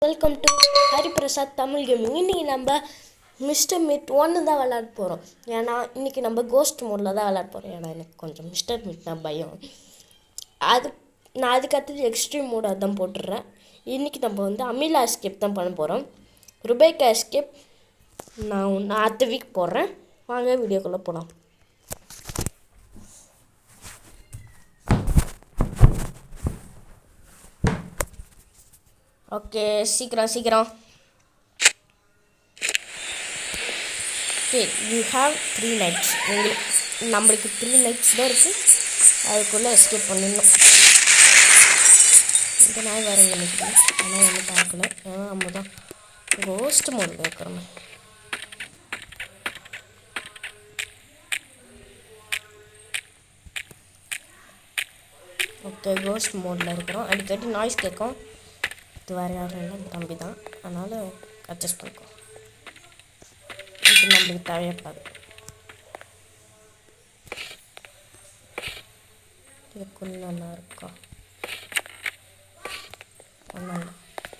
Welcome to Hariprasad Tamil gaming. இன்றைக்கி நம்ம mister meet 1 தான் விளையாட போகிறோம். ஏன்னா இன்றைக்கி நம்ம கோஸ்ட் மோடில் தான் விளையாட போகிறோம். ஏன்னா எனக்கு கொஞ்சம் மிஸ்டர் மீட்னா பயம். நான் அதுக்கடுத்தது எக்ஸ்ட்ரீம் மோட் அதான் போட்டுடுறேன். இன்றைக்கி நம்ம வந்து அமிலா எஸ்கேப் தான் பண்ண போகிறோம். ருபேக்கா எஸ்கேப் நான் அடுத்த வீக் போடுறேன். வாங்க வீடியோக்குள்ளே போகலாம். ஓகே, சீக்கிரம். Okay, you have 3 nights. நம்மளுக்கு 3 nights தான் இருக்குது. அதுக்குள்ளே எஸ்கேப் பண்ணிடணும். இந்த நாய் வேறு இங்கே நிற்குது. ஆனால் ஒன்றும் பார்க்கல. ஏன்னா நம்ம தான் கோஸ்ட் மோடில் இருக்கிறோம். ஓகே, கோஸ்ட் மோடில் இருக்கிறோம். அடிக்கடி நாய்ஸ் கேட்கும். இது வேறு யாரும் இல்லை, தம்பி தான். அதனால் அட்ஜஸ்ட் பண்ணிக்கோ. இது நம்மளுக்கு தேவைப்படாது. இதுக்குள்ள நல்லா இருக்கும்.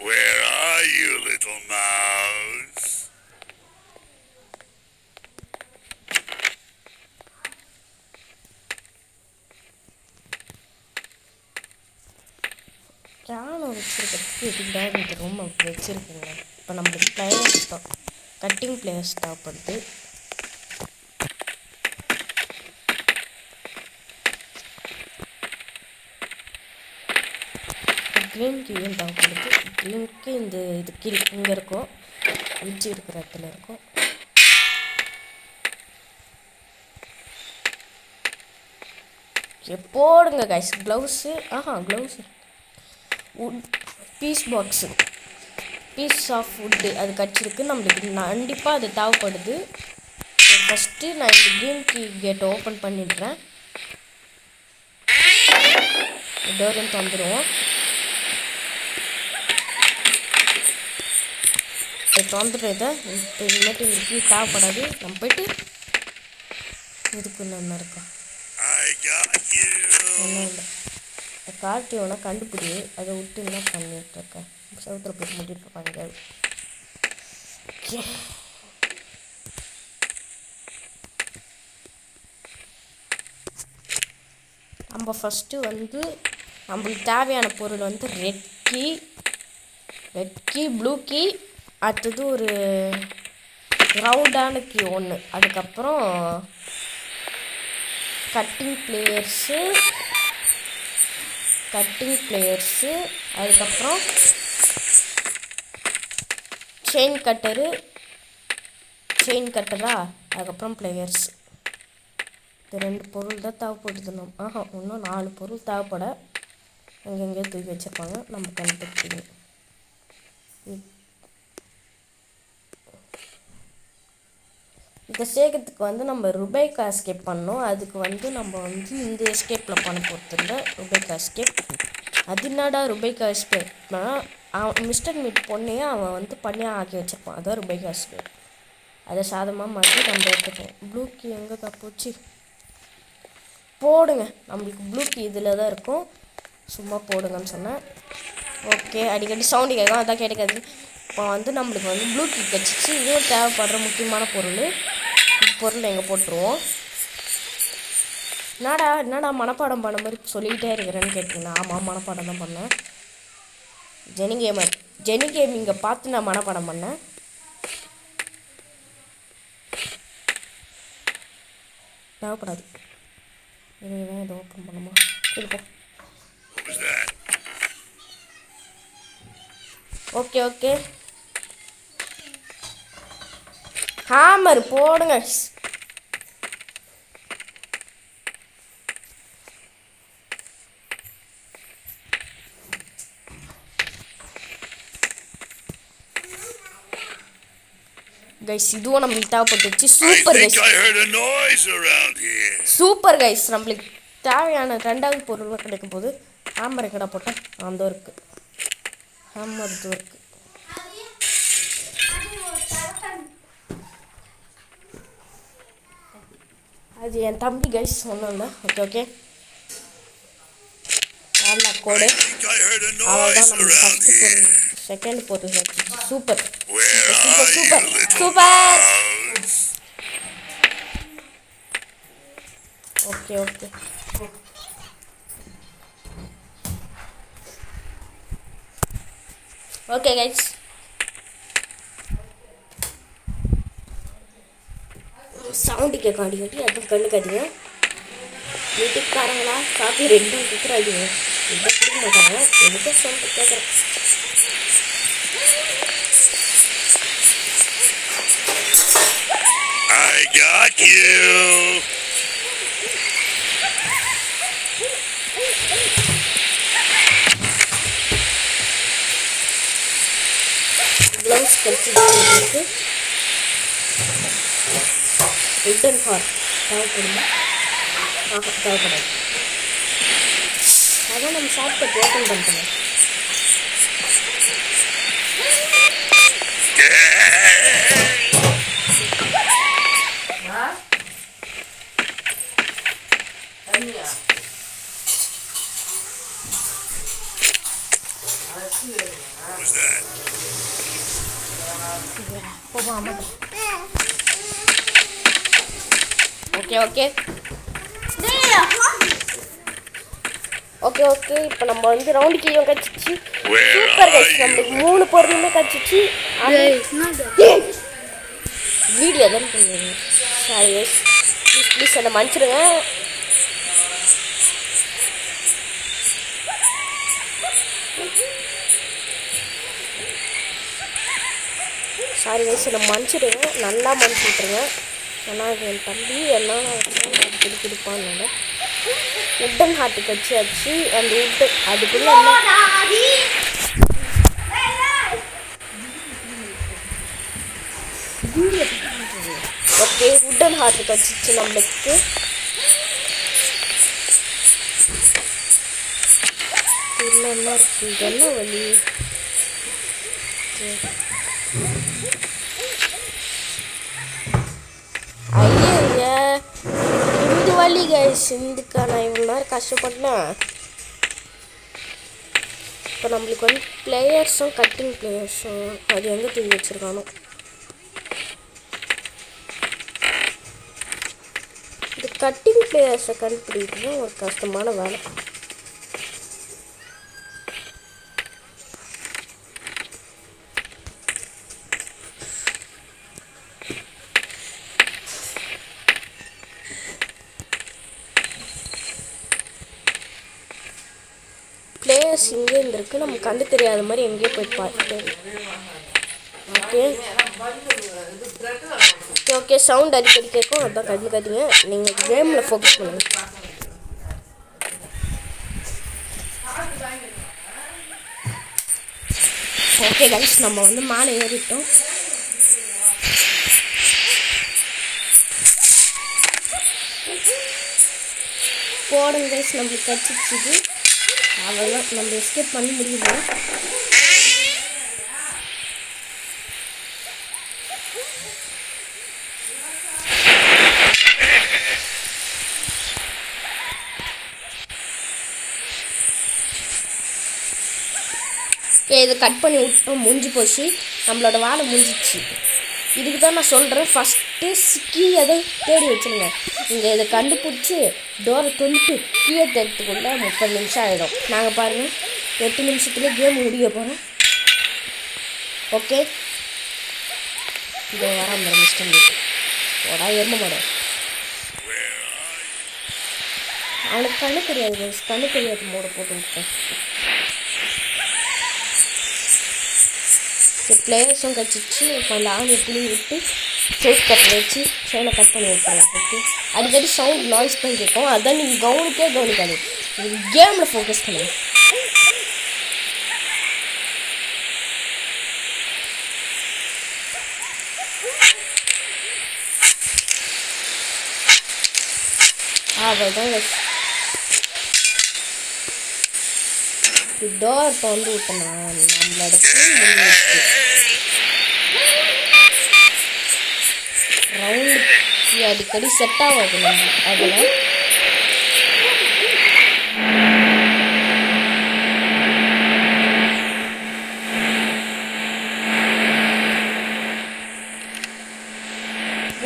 Where are you, little mouse? யானை வச்சுருக்கிறதுக்கு எதுக்கு இந்த ரூம் அப்படி வச்சுருக்குங்க. இப்போ நம்மளுக்கு பிளேயர்ஸ் தான், கட்டிங் பிளேயர்ஸ் தேவைப்படுது. க்ரீன் கீயும் தேவைப்படுது. க்ரீனுக்கு இது கீழ் இங்கே இருக்கும், விஜி இருக்கிற இடத்துல இருக்கும். போடுங்க guys. Gloves gloves piece box, piece of wood அது கிடச்சிருக்கு. நம்மளுக்கு கண்டிப்பாக அது தேவைப்படுது. ஃபஸ்ட்டு நான் இந்த க்ரீன் கீ கேட்டை ஓப்பன் பண்ணிடுறேன். டோரும் தந்துடுவோம். திறந்துட்டு இப்போ இனிமேட்டு இந்த கீ தேவைப்படாது. நம்ம போயிட்டு இதுக்குள்ள என்ன இருக்கோம் ஒன்றும் இல்லை. கார்ட்டி ஒன்றா கண்டுபிடி. அதை விட்டு என்ன பண்ணிட்டு இருக்கேன். சவுத்தில் போட்டு மூட்டிட்டு இருப்பாங்க. நம்ம ஃபஸ்ட்டு வந்து நம்மளுக்கு தேவையான பொருள் வந்து ரெட் கீ ப்ளூ கீ, அடுத்தது ஒரு ரவுண்டான கீ ஒன்று, அதுக்கப்புறம் கட்டிங் பிளேயர்ஸு, அதுக்கப்புறம் செயின் கட்டரா, அதுக்கப்புறம் பிளேயர்ஸ். இது 2 பொருள் தான் தேவைப்படுது. இன்னும் 4 பொருள் தேவைப்பட எங்கெங்கேயோ தூக்கி வச்சுருப்பாங்க. நம்ம கண்டுபிடிக்கணும். இதை சேர்க்கறதுக்கு வந்து நம்ம ருபேக்கா எஸ்கேப் பண்ணோம். அதுக்கு வந்து நம்ம வந்து இந்த எஸ்கேப்பில் பண்ண போகிறதில்ல. ருபேக்கா எஸ்கேப் அது என்னடா ருபேக்கா எஸ்கேப்னா, அவன் மிஸ்டர் மீட் பொண்ணையே அவன் வந்து பண்ணியாக ஆக்கி வச்சுருப்பான். அதான் ருபேக்கா எஸ்கேப். அதை சாதமாக மாற்றி நம்ம எடுத்துப்போம். ப்ளூ கீ எங்கே போச்சு? போடுங்க. நம்மளுக்கு ப்ளூ கீ இதில் தான் இருக்கும். சும்மா போடுங்கன்னு சொன்னேன். ஓகே, அடிக்கடி சவுண்டு கேட்கும், அதான் கிடைக்காது. இப்போ வந்து நம்மளுக்கு வந்து ப்ளூ கீ கிடச்சிச்சு. இதுவும் தேவைப்படுற முக்கியமான பொருள். பொருள் எங்கே போட்டுருவோம். என்னடா மனப்பாடம் பண்ண மாதிரி சொல்லிக்கிட்டே இருக்கிறேன்னு கேட்டிங்கன்னா, ஆமாம் மனப்பாடம் தான் பண்ணேன். ஜெனி கேமிங்கை பார்த்து நான் மனப்பாடம் பண்ணேன். தேவைப்படாது. இதுதான் இதை ஓப்பன் பண்ணுமா இருக்கும். ஓகே ஹாமர் போடுங்க. கைஸ், இதுவும் நம்மளுக்கு தேவைப்பட்டுச்சு. Super guys. நம்மளுக்கு தேவையான 2வது பொருள் கிடைக்கும் போது ஹாமர் கடை போட்டேன். அந்த இருக்குது ஹாமர், இது இருக்குது. அது என் தம்பி கைஸ், ஒன்றும் இல்லை. Okay Sherlock I code think I heard a அவள் தான் noise நம்ம around ஃபஸ்ட்டு here. பொருள் செகண்ட் பொருள் super Where super are you, super little super mouse? Okay okay okay guys sound கேட்கும் அடிக்கடி அதுவும் கண்டுக்காதீங்க வீட்டுக்காரங்களா காப்பி ரெண்டும் கொடுக்குறாங்க ரெண்டும் கொடுக்க மாட்டாங்க எதுக்கும் சவுண்டு கேட்குறேன் I got you. க்ளவுஸ் கடிச்சிட்டு ரிட்டன் ஹார்ட் தேவைப்படுமா தேவைப்படாது அதான் நம்ம ஷார்ட்கட் ஓப்பன் பண்ணிட்டோம் What was that? Okay okay okay okay இப்போ நம்ம வந்து ரவுண்டு கீழே கச்சிச்சு சூப்பர் கட்சி நம்மளுக்கு 3 பொருளுமே கச்சிச்சு வீடியோ தான் பண்ணுங்க சாரி ப்ளீஸ் ப்ளீஸ் என்னை மன்னிச்சிடுங்க சாரி வயசு என்னை மன்னிச்சிடுங்க நல்லா மன்னிச்சு விட்ருங்க ஏன்னா இது என் தம்பி எல்லாம் அடிக்கடி கொடுப்பான்னு உட்டன் ஹார்ட்டு கட்சியாச்சு அந்த உட்டு அதுக்குள்ள ஓகே உட்டன் ஹார்ட்டு கட்சிச்சு நம்மளுக்கு என்ன இருக்கு என்ன வழி ஐயா இந்த வழி கைஸ் இதுக்கா நான் இவ்வளோ நேரம் கஷ்டப்பட்டேன் இப்போ நம்மளுக்கு வந்து பிளேயர்ஸும் கட்டிங் பிளேயர்ஸும் அது எங்கே தூக்கி வச்சுருக்கானோ இந்த கட்டிங் பிளேயர்ஸை கண்டுபிடிக்கிறது ஒரு கஷ்டமான வேலை பிளேயர்ஸ் இங்கே இருந்திருக்கு நம்ம கண்டு தெரியாத மாதிரி எங்கேயோ போய் பார்த்து ஓகே ஓகே ஓகே சவுண்ட் அடிக்கடி கேட்கும் அதான் கண்டுக்காதீங்க நீங்கள் கேமில் ஃபோக்கஸ் பண்ணுங்கள் ஓகே கைஸ் நம்ம வந்து மேலே ஏறிட்டோம் போடுங்க கைஸ் நம்மளுக்கு கச்சிச்சுது அவ்வளோதான் நம்ம எஸ்கேப் பண்ண முடியல இதை கட் பண்ணி விட்டோம் முடிஞ்சு போச்சு நம்மளோட வேலை முடிஞ்சிச்சு இதுக்கு தான் நான் சொல்கிறேன் ஃபஸ்ட்டு கீ அதை தேடி வச்சுருங்க நீங்கள் இதை கண்டுபிடிச்சி டோரை தொட்டு கீயை தேடுறதுக்குள்ளே 30 நிமிஷம் ஆகிடும் நாங்கள் பாருங்கள் 8 நிமிஷத்துலேயே கேம் முடிய போகிறோம் ஓகே இதை வராம மிஸ்டர் ஓடா எரும மாடும் அவனுக்கு கண்ணு தெரியாது மோட போட்டு விட்டேன் பிளேயர்ஸும் கட்சிச்சு இப்போ அந்த ஆணை புளி விட்டு சேஃப் கட் வச்சு செயினை கட் பண்ணி விட்டுருவேன் ஓகே அடிக்கடி சவுண்ட் நாய்ஸ் தான் கேட்கும் அதான் நீங்கள் கவனிக்காது நீங்கள் கேமில் ஃபோக்கஸ் பண்ணுங்க அவ்வளோதான் டோர் திறந்து விட்டேன் நம்மளோட ரவுண்டுக்கு அடிக்கடி செட் ஆகாது நம்ம அதில்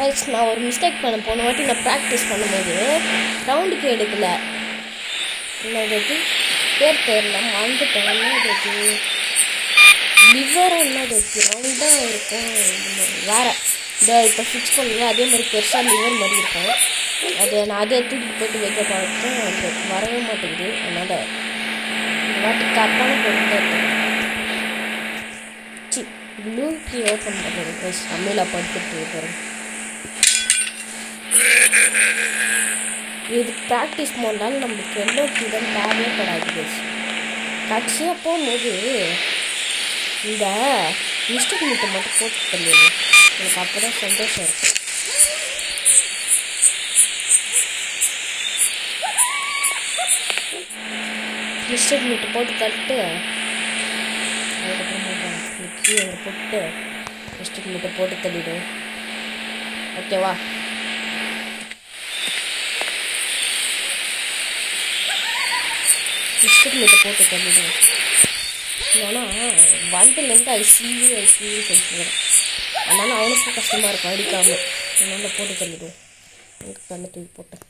கைஸ் நான் ஒரு மிஸ்டேக் பண்ண போன வாட்டி நான் ப்ராக்டிஸ் பண்ணும்போது ரவுண்டுக்கு எடுக்கல. என்னது பேர் தெரியல, மறந்துட்டேன். என்னது லிவர் என்னது ரவுண்டாக இருக்கும், வேறு இந்த இப்போ ஃபிக்ஸ் பண்ணுங்க அதே மாதிரி பெருசாக லிவர் மாதிரி இருக்கும். அது நான் அதே தூக்கி போட்டு வைக்க பார்த்தேன், அது வரவே மாட்டேங்குது. அதனால் இந்த வாட்டி கரெக்டான பொருள் தான் இருக்கும். ப்ளூ கீ ஓப்பன் பண்ணுறது கைஸ், அம்மையில் படுத்துட்டு இருக்கிறேன். இது ப்ராக்டிஸ் பண்ணாலும் நம்மளுக்கு எல்லோ கீ தான் தேவைப்படாது கைஸ். கட்சியாக போகும்போது இந்த மிஸ்டேக் மீட்டை மட்டும் போட்டு தள்ளிடுங்க, எனக்கு அப்போ தான் சந்தோஷம் இருக்கும். மிஸ்டேக் மீட்டை போட்டு தட்டு, அதுக்கப்புறமா கீழே போட்டு மிஸ்டேக் மீட்டை போட்டு தள்ளிடும். ஓகேவா? மிஸ்டேக் மீட்டை போட்டு தள்ளிடும். ஏன்னா வண்டிலேருந்து ஐசியூ சொல்லிட்டுருக்கேன், அதனால் அவனுக்கும் கஷ்டமாக இருக்கும் அடிக்காமல். அதனால் போட்டு தள்ளிடுவோம். எங்கள் கண்ணை தூக்கி போட்டேன்.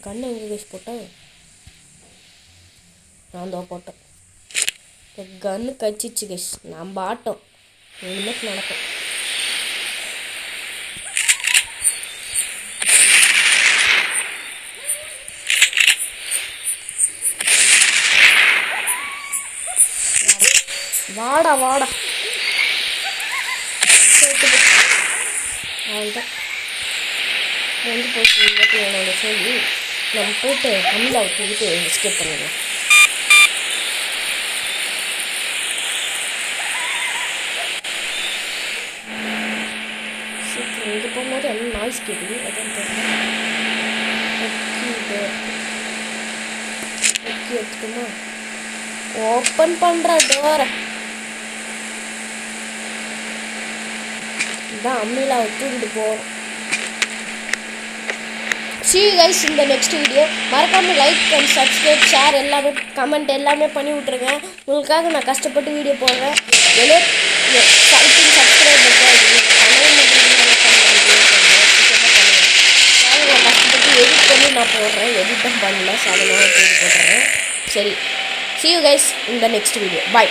கண்ணை எங்கே கைஸ் போட்டேன்? நான் தான் போட்டேன். கன்று கச்சிச்சு கைஸ், நம்ம ஆட்டம் இனிமேல் நடக்கும். வாடா வாடா அவ்வளோதான் வந்து போச்சு. என்னோட சொல்லி நம்ம போட்டு அம்மிலாவை தூக்கிட்டு எஸ்கேப் பண்ணிடலாம். சீக்கிரம் இங்கே போகும்போது என்ன நாய்ஸ் கேட்குது, அதான் தெரியல. எடுத்துக்குமா ஓப்பன் பண்ணுற டோரை இதான் அம்மிலாவை தூக்கிட்டு போகிறோம். See you guys in the next video. மறக்காமல் லைக் அண்ட் சப்ஸ்கிரைப் ஷேர் எல்லாமே கமெண்ட் எல்லாமே பண்ணி விட்ருங்க. உங்களுக்காக நான் கஷ்டப்பட்டு வீடியோ போடுறேன். ஏதோ சம்திங் சப்ஸ்கிரைப் நான் கஷ்டப்பட்டு எடிட் பண்ணி நான் போடுறேன். எடிட்டும் பண்ணல, சாதனமாக போடுறேன். சரி, see you guys in the next video. Bye.